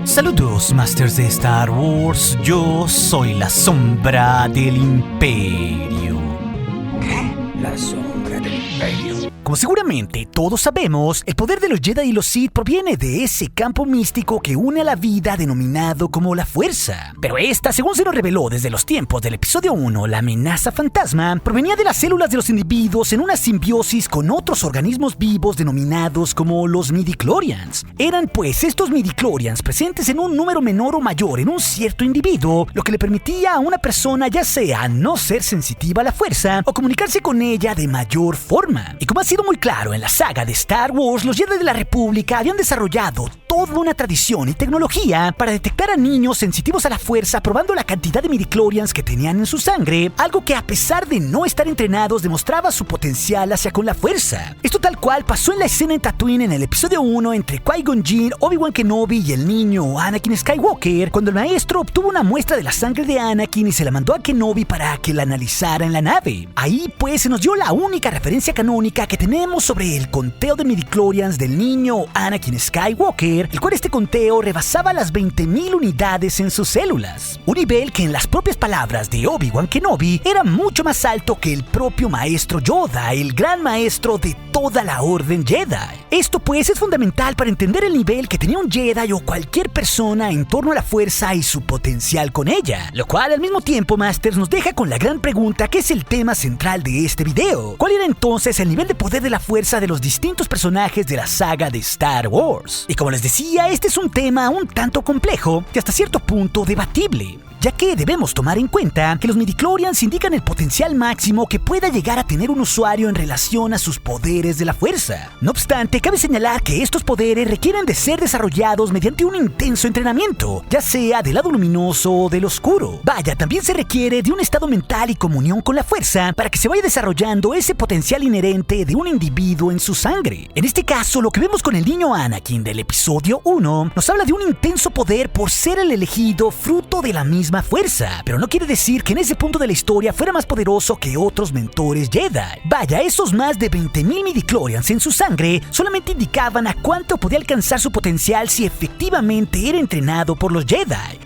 Saludos, Masters de Star Wars. Yo soy la sombra del Imperio. ¿Qué? La sombra del Imperio. Como seguramente todos sabemos, el poder de los Jedi y los Sith proviene de ese campo místico que une a la vida denominado como la Fuerza. Pero esta, según se nos reveló desde los tiempos del episodio 1, la amenaza fantasma, provenía de las células de los individuos en una simbiosis con otros organismos vivos denominados como los midichlorians. Eran pues estos midichlorians presentes en un número menor o mayor en un cierto individuo, lo que le permitía a una persona ya sea no ser sensitiva a la Fuerza o comunicarse con ella de mayor forma. Y como ha sido muy claro en la saga de Star Wars, los Jedi de la República habían desarrollado toda una tradición y tecnología para detectar a niños sensitivos a la Fuerza probando la cantidad de midichlorians que tenían en su sangre, algo que a pesar de no estar entrenados demostraba su potencial hacia con la Fuerza. Esto tal cual pasó en la escena en Tatooine en el episodio 1 entre Qui-Gon Jinn, Obi-Wan Kenobi y el niño Anakin Skywalker, cuando el maestro obtuvo una muestra de la sangre de Anakin y se la mandó a Kenobi para que la analizara en la nave. Ahí pues se nos dio la única referencia canónica que tenemos sobre el conteo de midichlorians del niño Anakin Skywalker, el cual este conteo rebasaba las 20,000 unidades en sus células. Un nivel que en las propias palabras de Obi-Wan Kenobi era mucho más alto que el propio maestro Yoda, el gran maestro de toda la Orden Jedi. Esto pues es fundamental para entender el nivel que tenía un Jedi o cualquier persona en torno a la Fuerza y su potencial con ella. Lo cual al mismo tiempo, Masters, nos deja con la gran pregunta que es el tema central de este video. ¿Cuál era entonces el nivel de poder de la Fuerza de los distintos personajes de la saga de Star Wars? Y como les decía, este es un tema un tanto complejo y hasta cierto punto debatible, ya que debemos tomar en cuenta que los midichlorians indican el potencial máximo que pueda llegar a tener un usuario en relación a sus poderes de la Fuerza. No obstante, cabe señalar que estos poderes requieren de ser desarrollados mediante un intenso entrenamiento, ya sea del lado luminoso o del oscuro. Vaya, también se requiere de un estado mental y comunión con la Fuerza para que se vaya desarrollando ese potencial inherente de un individuo en su sangre. En este caso, lo que vemos con el niño Anakin del episodio 1 nos habla de un intenso poder por ser el elegido fruto de la misma Fuerza, pero no quiere decir que en ese punto de la historia fuera más poderoso que otros mentores Jedi. Vaya, esos más de 20,000 midichlorians en su sangre solamente indicaban a cuánto podía alcanzar su potencial si efectivamente era entrenado por los Jedi.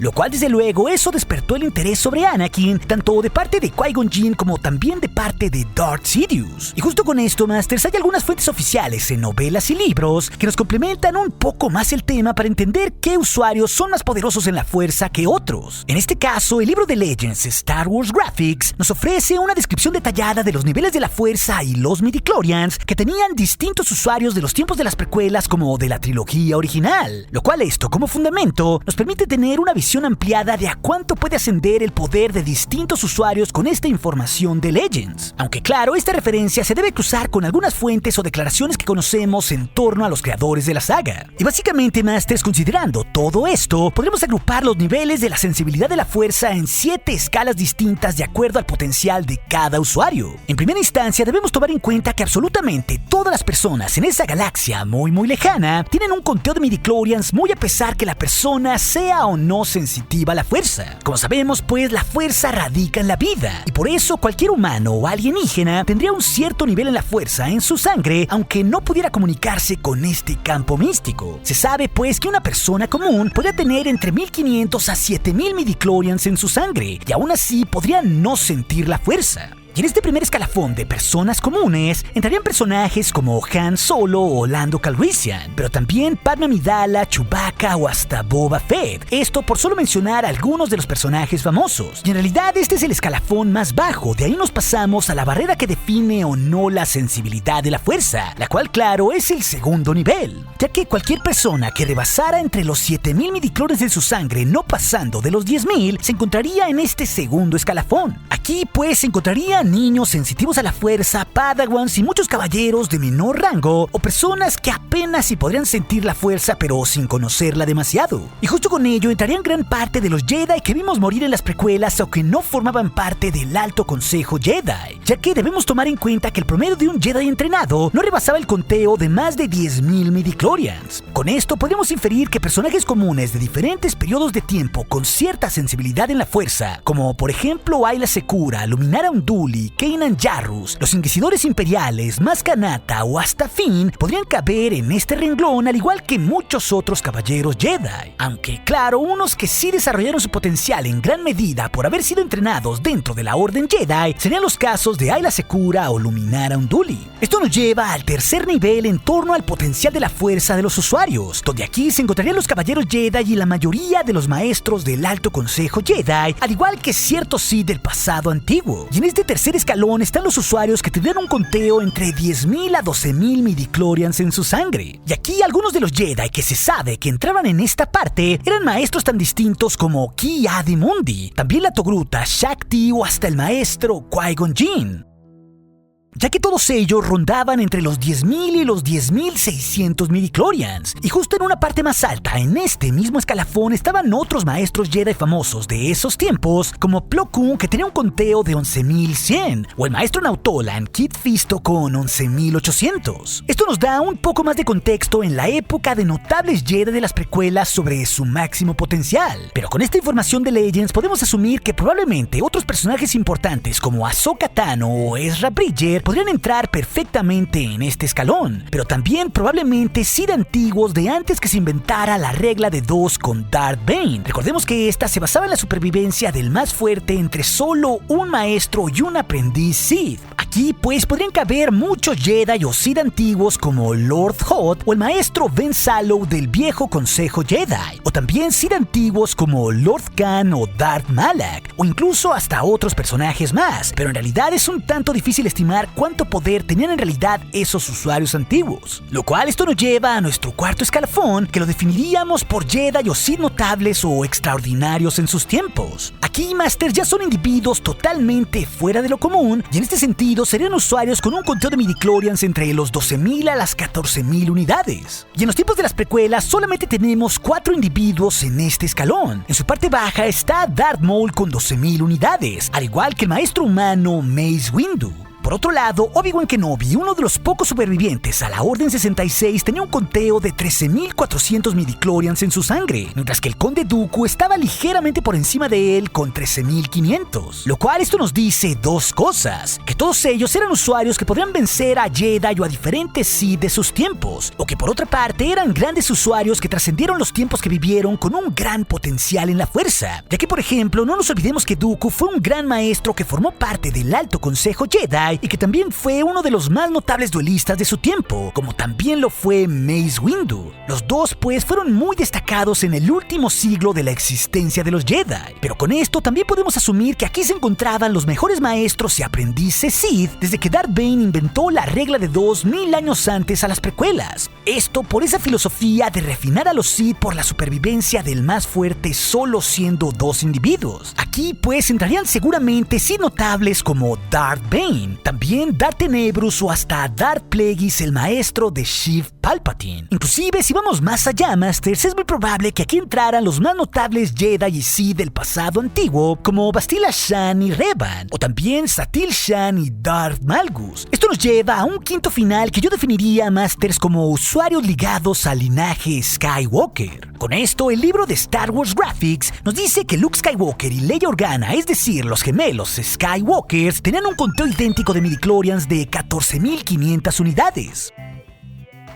Lo cual desde luego eso despertó el interés sobre Anakin, tanto de parte de Qui-Gon Jinn como también de parte de Darth Sidious. Y justo con esto, Masters, hay algunas fuentes oficiales en novelas y libros que nos complementan un poco más el tema para entender qué usuarios son más poderosos en la Fuerza que otros. En este caso, el libro de Legends Star Wars Graphics nos ofrece una descripción detallada de los niveles de la Fuerza y los midichlorians que tenían distintos usuarios de los tiempos de las precuelas como de la trilogía original, lo cual esto como fundamento nos permite tener una visión ampliada de a cuánto puede ascender el poder de distintos usuarios con esta información de Legends. Aunque claro, esta referencia se debe cruzar con algunas fuentes o declaraciones que conocemos en torno a los creadores de la saga. Y básicamente, Masters, considerando todo esto, podremos agrupar los niveles de la sensibilidad de la Fuerza en 7 escalas distintas de acuerdo al potencial de cada usuario. En primera instancia, debemos tomar en cuenta que absolutamente todas las personas en esa galaxia muy lejana tienen un conteo de midichlorians muy a pesar que la persona sea o no sensitiva a la Fuerza. Como sabemos, pues la Fuerza radica en la vida, y por eso cualquier humano o alienígena tendría un cierto nivel en la Fuerza en su sangre, aunque no pudiera comunicarse con este campo místico. Se sabe pues que una persona común podría tener entre 1,500 a 7,000 midichlorians en su sangre, y aún así podría no sentir la Fuerza. Y en este primer escalafón de personas comunes entrarían personajes como Han Solo o Lando Calrissian, pero también Padme Amidala, Chewbacca o hasta Boba Fett. Esto por solo mencionar algunos de los personajes famosos. Y en realidad este es el escalafón más bajo, de ahí nos pasamos a la barrera que define o no la sensibilidad de la Fuerza, la cual claro es el segundo nivel, ya que cualquier persona que rebasara entre los 7,000 midichlorians de su sangre no pasando de los 10,000 se encontraría en este segundo escalafón. Aquí pues se encontrarían niños sensitivos a la Fuerza, padawans y muchos caballeros de menor rango o personas que apenas si podrían sentir la Fuerza pero sin conocerla demasiado. Y justo con ello entrarían gran parte de los Jedi que vimos morir en las precuelas o que no formaban parte del Alto Consejo Jedi, ya que debemos tomar en cuenta que el promedio de un Jedi entrenado no rebasaba el conteo de más de 10,000 midichlorians. Con esto podemos inferir que personajes comunes de diferentes periodos de tiempo con cierta sensibilidad en la Fuerza, como por ejemplo Ayla Secura, Luminara Unduli Wooly, Kanan Jarrus, los Inquisidores Imperiales, Maz Kanata o hasta Finn podrían caber en este renglón al igual que muchos otros caballeros Jedi. Aunque claro, unos que sí desarrollaron su potencial en gran medida por haber sido entrenados dentro de la Orden Jedi serían los casos de Ayla Secura o Luminara Unduli. Esto nos lleva al tercer nivel en torno al potencial de la fuerza de los usuarios, donde aquí se encontrarían los caballeros Jedi y la mayoría de los maestros del Alto Consejo Jedi, al igual que ciertos Sith del pasado antiguo. Y en este tercer escalón están los usuarios que tendrían un conteo entre 10.000 a 12.000 midichlorians en su sangre. Y aquí algunos de los Jedi que se sabe que entraban en esta parte eran maestros tan distintos como Ki-Adi-Mundi, también la Togruta, Shakti o hasta el maestro Qui-Gon Jinn, ya que todos ellos rondaban entre los 10.000 y los 10.600 midichlorians. Y justo en una parte más alta, en este mismo escalafón, estaban otros maestros Jedi famosos de esos tiempos, como Plo Koon, que tenía un conteo de 11.100, o el maestro Nautolan, Kit Fisto, con 11.800. Esto nos da un poco más de contexto en la época de notables Jedi de las precuelas sobre su máximo potencial. Pero con esta información de Legends podemos asumir que probablemente otros personajes importantes como Ahsoka Tano o Ezra Bridger podrían entrar perfectamente en este escalón, pero también probablemente Sith antiguos de antes que se inventara la regla de 2 con Darth Bane. Recordemos que esta se basaba en la supervivencia del más fuerte entre solo un maestro y un aprendiz Sith. Aquí pues podrían caber muchos Jedi o Sith antiguos como Lord Hoth o el maestro Ben Salo del viejo Consejo Jedi, o también Sith antiguos como Lord Khan o Darth Malak, o incluso hasta otros personajes más, pero en realidad es un tanto difícil estimar cuánto poder tenían en realidad esos usuarios antiguos. Lo cual esto nos lleva a nuestro cuarto escalafón, que lo definiríamos por Jedi o Sith notables o extraordinarios en sus tiempos. Aquí Masters ya son individuos totalmente fuera de lo común, y en este sentido serían usuarios con un conteo de midichlorians entre los 12.000 a las 14.000 unidades. Y en los tiempos de las precuelas solamente tenemos 4 individuos en este escalón. En su parte baja está Darth Maul con 12.000 unidades, al igual que el maestro humano Mace Windu. Por otro lado, Obi-Wan Kenobi, uno de los pocos supervivientes a la Orden 66, tenía un conteo de 13.400 midichlorians en su sangre, mientras que el Conde Dooku estaba ligeramente por encima de él con 13.500. Lo cual esto nos dice dos cosas: que todos ellos eran usuarios que podrían vencer a Jedi o a diferentes Sith de sus tiempos, o que por otra parte eran grandes usuarios que trascendieron los tiempos que vivieron con un gran potencial en la fuerza, ya que por ejemplo no nos olvidemos que Dooku fue un gran maestro que formó parte del Alto Consejo Jedi y que también fue uno de los más notables duelistas de su tiempo, como también lo fue Mace Windu. Los dos pues fueron muy destacados en el último siglo de la existencia de los Jedi, pero con esto también podemos asumir que aquí se encontraban los mejores maestros y aprendices Sith desde que Darth Bane inventó la regla de 2 1000 años antes a las precuelas. Esto por esa filosofía de refinar a los Sith por la supervivencia del más fuerte solo siendo 2 individuos. Aquí pues entrarían seguramente Sith notables como Darth Bane, también Darth Tenebrous o hasta Darth Plagueis, el maestro de Sheev Palpatine. Inclusive si vamos más allá, Masters, es muy probable que aquí entraran los más notables Jedi y Sith del pasado antiguo como Bastila Shan y Revan, o también Satil Shan y Darth Malgus. Esto nos lleva a un quinto final que yo definiría, Masters, como usuarios ligados al linaje Skywalker. Con esto, el libro de Star Wars Graphics nos dice que Luke Skywalker y Leia Organa, es decir, los gemelos Skywalkers, tenían un conteo idéntico de midichlorians de 14.500 unidades.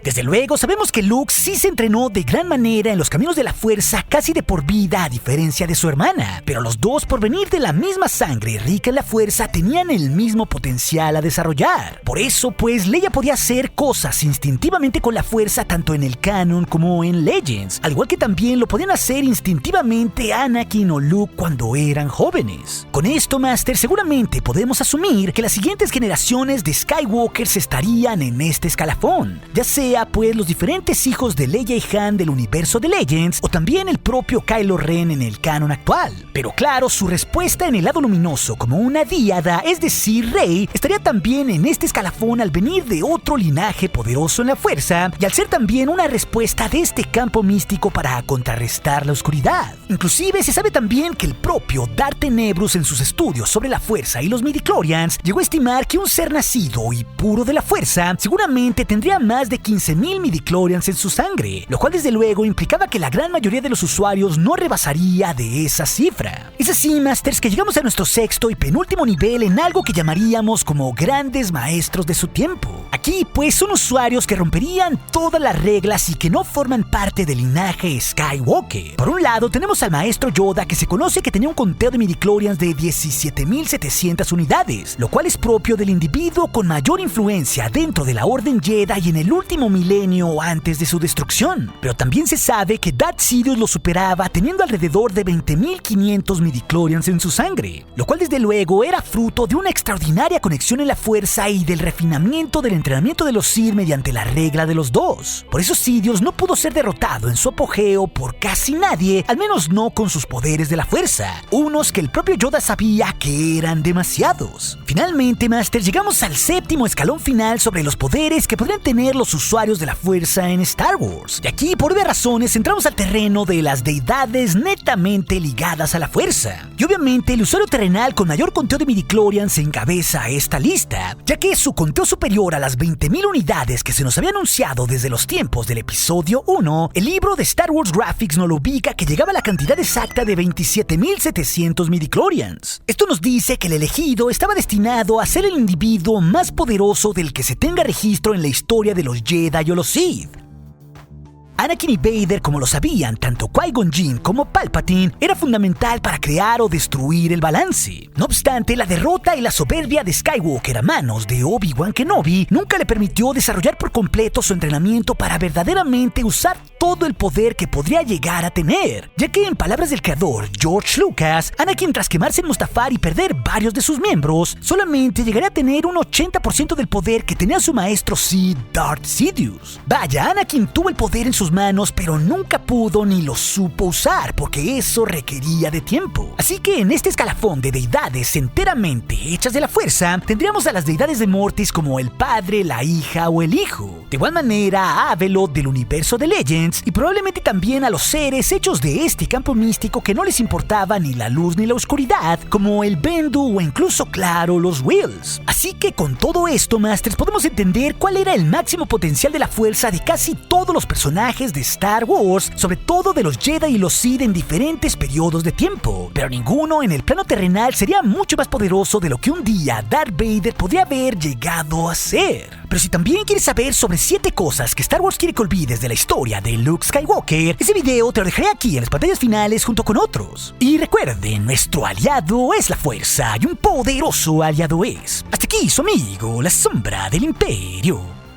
Desde luego, sabemos que Luke sí se entrenó de gran manera en los caminos de la fuerza casi de por vida, a diferencia de su hermana, pero los dos, por venir de la misma sangre rica en la fuerza, tenían el mismo potencial a desarrollar. Por eso, pues, Leia podía hacer cosas instintivamente con la fuerza tanto en el canon como en Legends, al igual que también lo podían hacer instintivamente Anakin o Luke cuando eran jóvenes. Con esto, Master, seguramente podemos asumir que las siguientes generaciones de Skywalkers estarían en este escalafón, ya sea pues los diferentes hijos de Leia y Han del universo de Legends, o también el propio Kylo Ren en el canon actual. Pero claro, su respuesta en el lado luminoso como una díada, es decir, Rey, estaría también en este escalafón al venir de otro linaje poderoso en la fuerza, y al ser también una respuesta de este campo místico para contrarrestar la oscuridad. Inclusive se sabe también que el propio Darth Tenebrous, en sus estudios sobre la fuerza y los midichlorians, llegó a estimar que un ser nacido y puro de la fuerza seguramente tendría más de 15 15,000 midichlorians en su sangre, lo cual desde luego implicaba que la gran mayoría de los usuarios no rebasaría de esa cifra. Es así, Masters, que llegamos a nuestro sexto y penúltimo nivel en algo que llamaríamos como grandes maestros de su tiempo. Aquí, pues, son usuarios que romperían todas las reglas y que no forman parte del linaje Skywalker. Por un lado, tenemos al maestro Yoda, que se conoce que tenía un conteo de midichlorians de 17,700 unidades, lo cual es propio del individuo con mayor influencia dentro de la Orden Jedi y en el último milenio antes de su destrucción. Pero también se sabe que Darth Sidious lo superaba teniendo alrededor de 20,500 midichlorians en su sangre, lo cual desde luego era fruto de una extraordinaria conexión en la fuerza y del refinamiento del entrenamiento de los Sith mediante la regla de los dos. Por eso Sidious no pudo ser derrotado en su apogeo por casi nadie, al menos no con sus poderes de la fuerza, unos que el propio Yoda sabía que eran demasiados. Finalmente, Master, llegamos al séptimo escalón final sobre los poderes que podrían tener los usuarios de la fuerza en Star Wars. Y aquí, por obvias razones, entramos al terreno de las deidades netamente ligadas a la fuerza. Y obviamente el usuario terrenal con mayor conteo de midichlorians encabeza esta lista, ya que su conteo superior a las 20,000 unidades que se nos había anunciado desde los tiempos del episodio 1, el libro de Star Wars Graphics nos lo ubica que llegaba a la cantidad exacta de 27,700 midichlorians. Esto nos dice que el elegido estaba destinado a ser el individuo más poderoso del que se tenga registro en la historia de los Jedi o los Sith. Anakin y Vader, como lo sabían tanto Qui-Gon Jinn como Palpatine, era fundamental para crear o destruir el balance. No obstante, la derrota y la soberbia de Skywalker a manos de Obi-Wan Kenobi nunca le permitió desarrollar por completo su entrenamiento para verdaderamente usar todo el poder que podría llegar a tener, ya que en palabras del creador George Lucas, Anakin, tras quemarse en Mustafar y perder varios de sus miembros, solamente llegaría a tener un 80% del poder que tenía su maestro Sith, Darth Sidious. Vaya, Anakin tuvo el poder en sus manos, pero nunca pudo ni lo supo usar, porque eso requería de tiempo. Así que en este escalafón de deidades enteramente hechas de la fuerza, tendríamos a las deidades de Mortis como el padre, la hija o el hijo. De igual manera a Abeloth del universo de Legends, y probablemente también a los seres hechos de este campo místico que no les importaba ni la luz ni la oscuridad, como el Bendu o incluso, claro, los Whills. Así que con todo esto, Masters, podemos entender cuál era el máximo potencial de la fuerza de casi todos los personajes de Star Wars, sobre todo de los Jedi y los Sith en diferentes periodos de tiempo. Pero ninguno en el plano terrenal sería mucho más poderoso de lo que un día Darth Vader podría haber llegado a ser. Pero si también quieres saber sobre 7 cosas que Star Wars quiere que olvides de la historia de Luke Skywalker, ese video te lo dejaré aquí en las pantallas finales junto con otros. Y recuerden, nuestro aliado es la fuerza y un poderoso aliado es. Hasta aquí su amigo, la sombra del imperio.